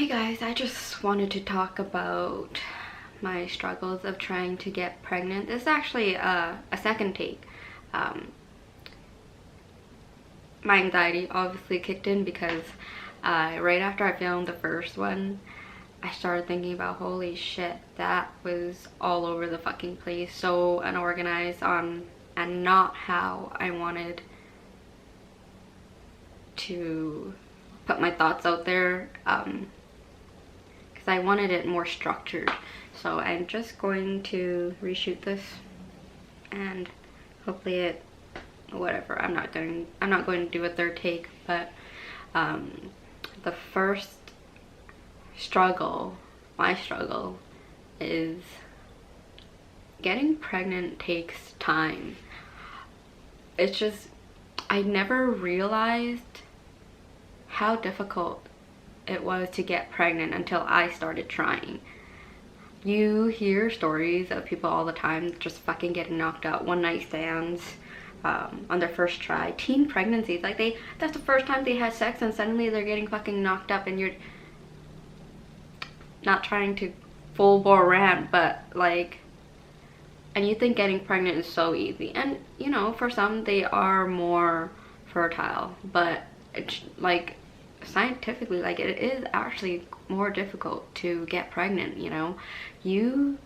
Hey guys, I just wanted to talk about my struggles of trying to get pregnant. This is actually a second take. My anxiety obviously kicked in because right after I filmed the first one, I started thinking about, holy shit, that was all over the fucking place, so unorganized and not how I wanted to put my thoughts out there. Because I wanted it more structured. So I'm just going to reshoot this and hopefully whatever. I'm not going to do a third take, but the first struggle, my struggle, is getting pregnant takes time. It's just, I never realized how difficult it was to get pregnant until I started trying. You hear stories of people all the time just fucking getting knocked out, one night stands on their first try, teen pregnancies, like that's the first time they had sex and suddenly they're getting fucking knocked up. And you're not trying to full bore rant, but like, and you think getting pregnant is so easy, and you know, for some they are more fertile, but it's like scientifically, like, it is actually more difficult to get pregnant. You know, you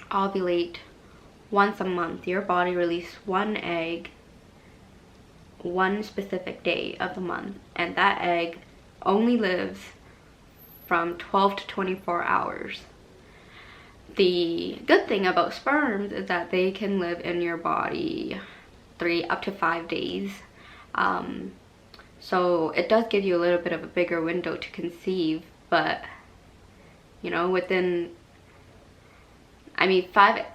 ovulate once a month. Your body releases one egg one specific day of the month, and that egg only lives from 12 to 24 hours. The good thing about sperms is that they can live in your body 3 up to 5 days. So it does give you a little bit of a bigger window to conceive, but you know, within, I mean, five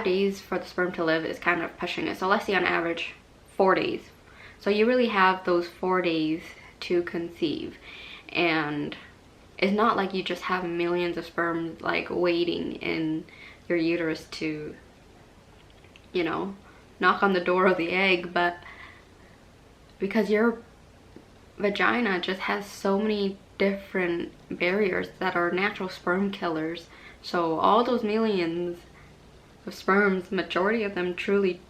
days for the sperm to live is kind of pushing it. So let's say on average 4 days. So you really have those 4 days to conceive, and it's not like you just have millions of sperm like waiting in your uterus to, you know, knock on the door of the egg, but because your vagina just has so many different barriers that are natural sperm killers. So all those millions of sperms, majority of them truly,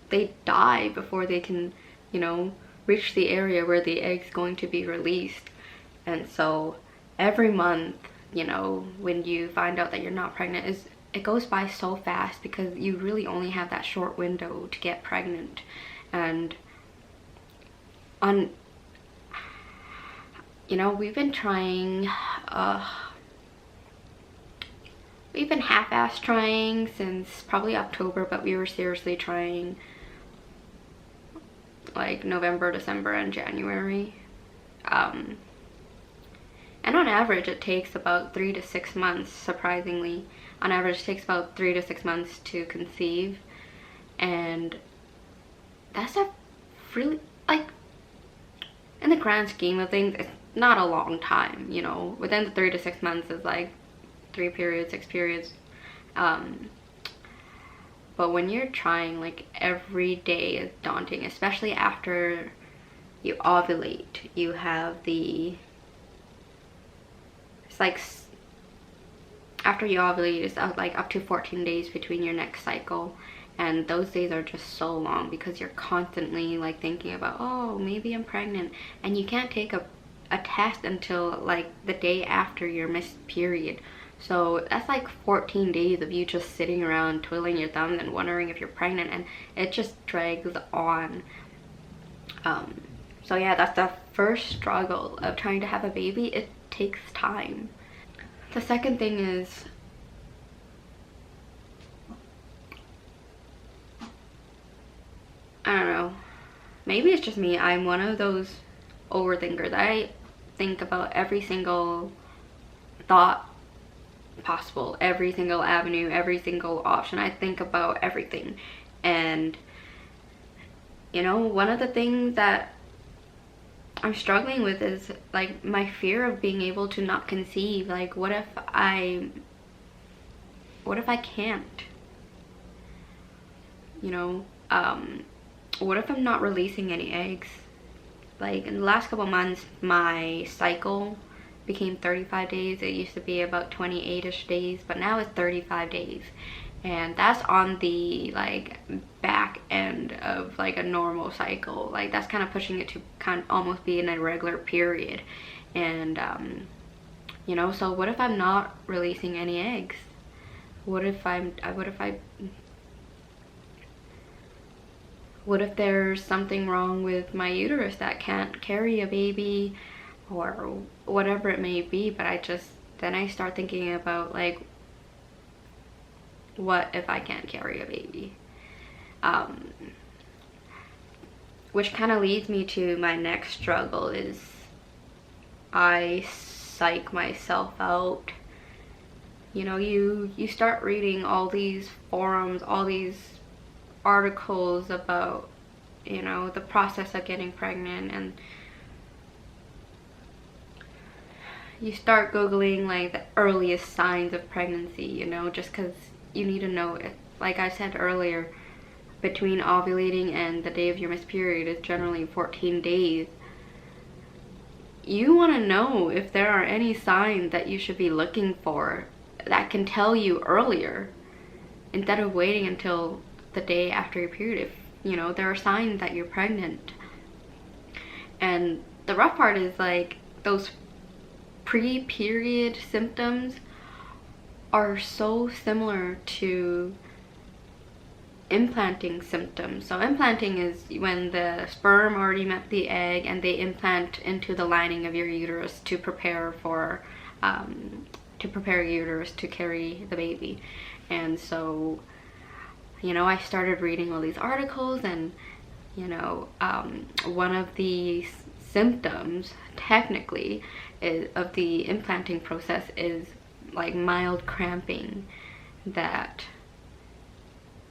they die before they can, you know, reach the area where the egg's going to be released. And so every month, you know, when you find out that you're not pregnant, it goes by so fast because you really only have that short window to get pregnant. And you know, we've been trying, we've been half-assed trying since probably October, but we were seriously trying like November, December, and January. And on average it takes about 3 to 6 months, surprisingly. On average it takes about 3 to 6 months to conceive, and that's a really, like, in the grand scheme of things, it's not a long time, you know. Within the 3 to 6 months is like 3 periods, 6 periods. But when you're trying, like, every day is daunting, especially after you ovulate. You have the, it's like, after you ovulate, it's like up to 14 days between your next cycle. And those days are just so long because you're constantly like thinking about, oh, maybe I'm pregnant. And you can't take a test until like the day after your missed period. So that's like 14 days of you just sitting around twiddling your thumbs and wondering if you're pregnant, and it just drags on. So yeah, that's the first struggle of trying to have a baby. It takes time. The second thing is, I don't know, maybe it's just me. I'm one of those overthinkers. I think about every single thought possible, every single avenue, every single option. I think about everything. And you know, one of the things that I'm struggling with is like my fear of being able to not conceive. Like, what if I can't, you know? What if I'm not releasing any eggs? Like, in the last couple months, my cycle became 35 days. It used to be about 28ish days, but now it's 35 days. And that's on the like back end of like a normal cycle. Like that's kind of pushing it to kind of almost be an irregular period. And you know, so what if I'm not releasing any eggs? What if there's something wrong with my uterus that can't carry a baby, or whatever it may be? But then I start thinking about like, what if I can't carry a baby? Which kind of leads me to my next struggle is I psych myself out. You know, you start reading all these forums, all these articles about, you know, the process of getting pregnant, and you start googling like the earliest signs of pregnancy, you know, just because you need to know it. Like I said earlier, between ovulating and the day of your missed period is generally 14 days. You want to know if there are any signs that you should be looking for that can tell you earlier, instead of waiting until the day after your period. If you know there are signs that you're pregnant. And the rough part is like those pre-period symptoms are so similar to implanting symptoms. So implanting is when the sperm already met the egg and they implant into the lining of your uterus to prepare for your uterus to carry the baby. And so, you know, I started reading all these articles, and you know, one of the symptoms technically of the implanting process is like mild cramping that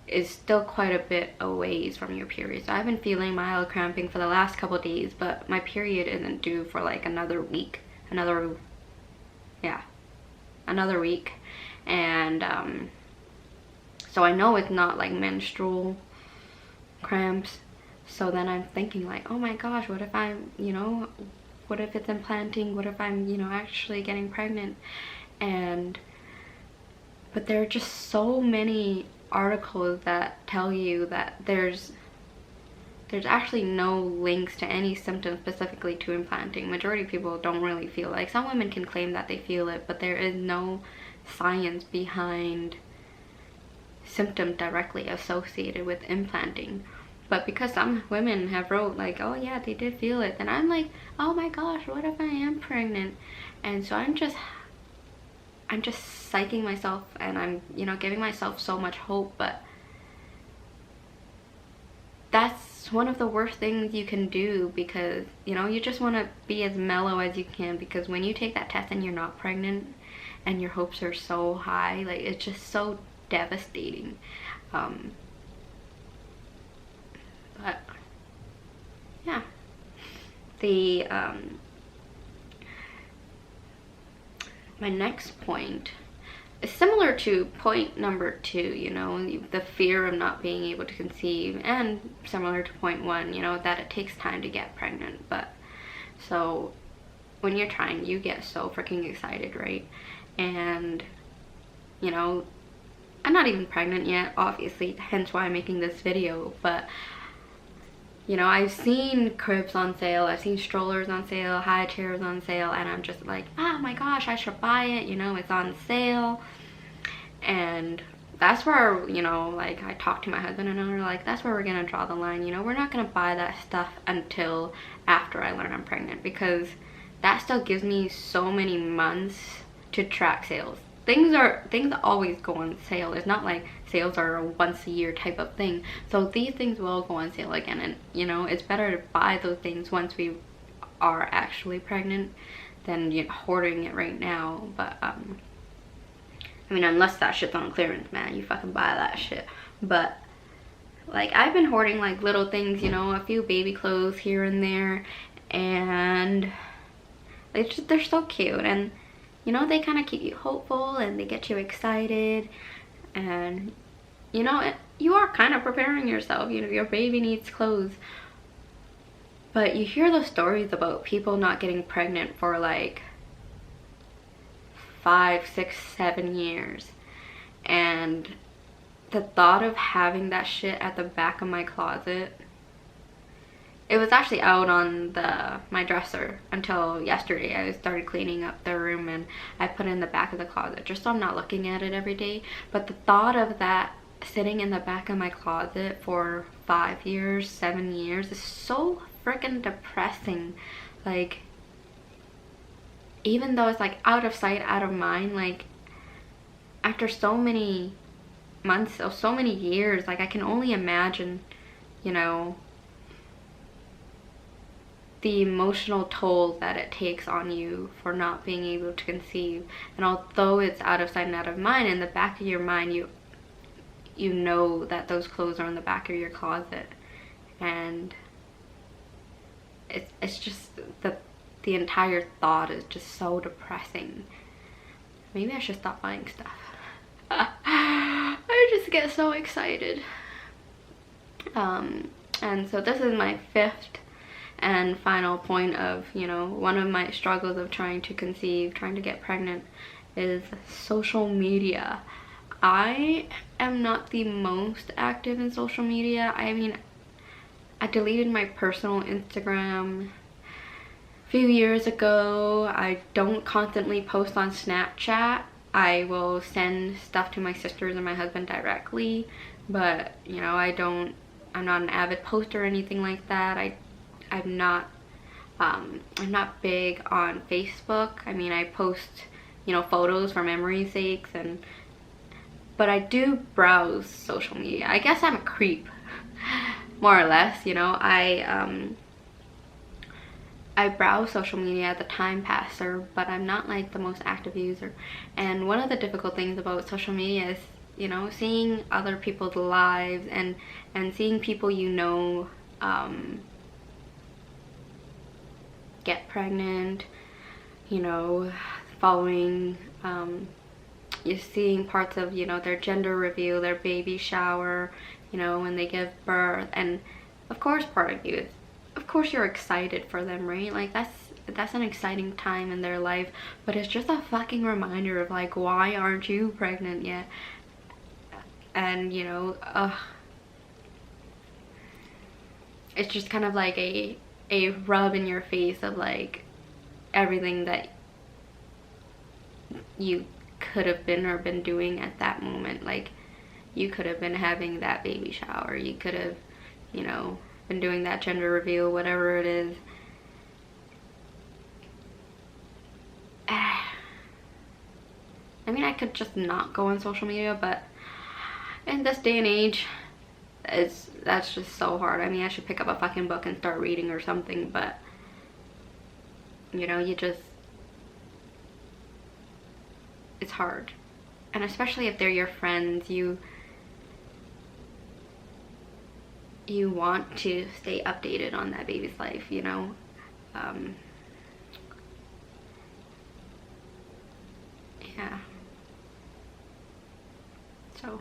is still quite a bit a ways from your period. So I've been feeling mild cramping for the last couple days, but my period isn't due for like another week. Another week. And so I know it's not like menstrual cramps. So then I'm thinking like, oh my gosh, what if I'm, you know, what if it's implanting? What if I'm, you know, actually getting pregnant? But there are just so many articles that tell you that there's actually no links to any symptoms specifically to implanting. Majority of people don't really feel like. Some women can claim that they feel it, but there is no science behind symptoms directly associated with implanting. But because some women have wrote like, oh yeah, they did feel it, then I'm like, oh my gosh, what if I am pregnant? And so I'm just psyching myself, and I'm, you know, giving myself so much hope. But that's one of the worst things you can do, because, you know, you just want to be as mellow as you can, because when you take that test and you're not pregnant and your hopes are so high, like, it's just so devastating. But yeah, my next point is similar to point number 2, you know, the fear of not being able to conceive, and similar to point 1, you know, that it takes time to get pregnant. But so when you're trying, you get so freaking excited, right? And, you know, I'm not even pregnant yet, obviously, hence why I'm making this video. But, you know, I've seen cribs on sale, I've seen strollers on sale, high chairs on sale, and I'm just like, oh my gosh, I should buy it, you know, it's on sale. And that's where, you know, like, I talked to my husband and we're like, that's where we're gonna draw the line, you know, we're not gonna buy that stuff until after I learn I'm pregnant, because that still gives me so many months to track sales. Things always go on sale. It's not like sales are a once a year type of thing. So these things will go on sale again, and you know, it's better to buy those things once we are actually pregnant than, you know, hoarding it right now. But I mean, unless that shit's on clearance, man, you fucking buy that shit. But like, I've been hoarding like little things, you know, a few baby clothes here and there, and they're so cute, and you know, they kind of keep you hopeful and they get you excited. And you know, you are kind of preparing yourself, you know, your baby needs clothes. But you hear those stories about people not getting pregnant for like 5, 6, 7 years. And the thought of having that shit at the back of my closet, it was actually out on my dresser until yesterday. I started cleaning up the room and I put it in the back of the closet just so I'm not looking at it every day. But the thought of that sitting in the back of my closet for 5 years, 7 years is so freaking depressing. Like, even though it's like out of sight, out of mind, like after so many months or so many years, like I can only imagine, you know, the emotional toll that it takes on you for not being able to conceive. And although it's out of sight and out of mind, in the back of your mind you know that those clothes are in the back of your closet. And it's just the entire thought is just so depressing. Maybe I should stop buying stuff. I just get so excited. And so this is my 5th and final point of, you know, one of my struggles of trying to conceive, trying to get pregnant, is social media. I am not the most active in social media. I mean, I deleted my personal Instagram a few years ago. I don't constantly post on Snapchat. I will send stuff to my sisters and my husband directly, but you know, I'm not an avid poster or anything like that. I'm not big on Facebook. I mean, I post, you know, photos for memory's sakes, but I do browse social media. I guess I'm a creep, more or less, you know. I browse social media as a time passer, but I'm not like the most active user. And one of the difficult things about social media is, you know, seeing other people's lives and seeing people you know get pregnant, you know, following, you're seeing parts of, you know, their gender reveal, their baby shower, you know, when they give birth. And of course part of you is, of course you're excited for them, right? Like that's an exciting time in their life, but it's just a fucking reminder of like, why aren't you pregnant yet? And you know, it's just kind of like a rub in your face of like everything that you could have been doing at that moment. Like, you could have been having that baby shower, you could have, you know, been doing that gender reveal, whatever it is. I mean, I could just not go on social media, but in this day and age, that's just so hard. I mean, I should pick up a fucking book and start reading or something, but you know, it's hard. And especially if they're your friends, you want to stay updated on that baby's life, you know. Yeah, so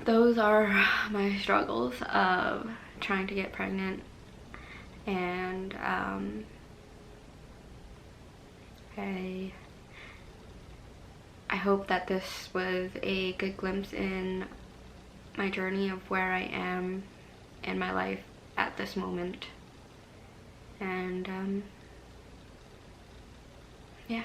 those are my struggles of trying to get pregnant. And I hope that this was a good glimpse in my journey of where I am in my life at this moment. And yeah.